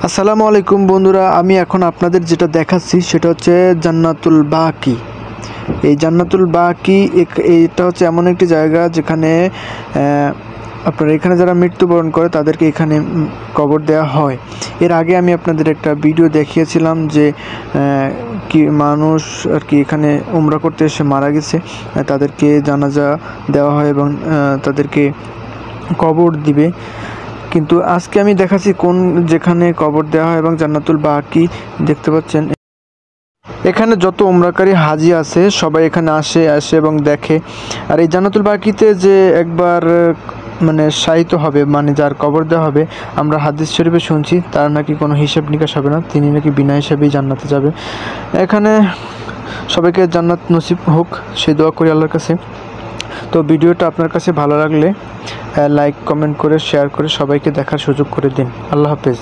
আসসালামু আলাইকুম বন্ধুরা, আমি এখন আপনাদের যেটা দেখাচ্ছি সেটা হচ্ছে জান্নাতুল বাকি। এই জান্নাতুল বাকি এটা হচ্ছে এমন একটি জায়গা যেখানে আপনারা এখানে যারা মৃত্যুবরণ করে তাদেরকে এখানে কবর দেওয়া হয়। এর আগে আমি আপনাদের একটা ভিডিও দেখিয়েছিলাম যে কি মানুষ আর কি এখানে উমরা করতে এসে মারা গেছে, তাদেরকে জানাজা দেওয়া হয় এবং তাদেরকে কবর দিবে। কিন্তু আজকে আমি দেখাচ্ছি যেখানে কবর দেওয়া হয় এবং জান্নাতুল বাকি দেখতে পাচ্ছেন। এখানে যত উমরাকারী হাজি আছে সবাই এখানে আসে এবং দেখে। আর এই জান্নাতুল বাকিতে যে একবার মানে শায়িত হবে, মানে যার কবর দেওয়া হবে, আমরা হাদিস শরীফে শুনছি তার নাকি কোনো হিসাব নিকাশ হবে না, তিনি নাকি বিনা হিসাবেই জান্নাতে যাবে। এখানে সবাইকে জান্নাত নসিব হোক সে দোয়া করি আল্লাহর কাছে। তো ভিডিওটা আপনার কাছে ভালো লাগলে লাইক কমেন্ট করে শেয়ার করে সবাইকে দেখার সুযোগ করে দিন। আল্লাহ হাফেজ।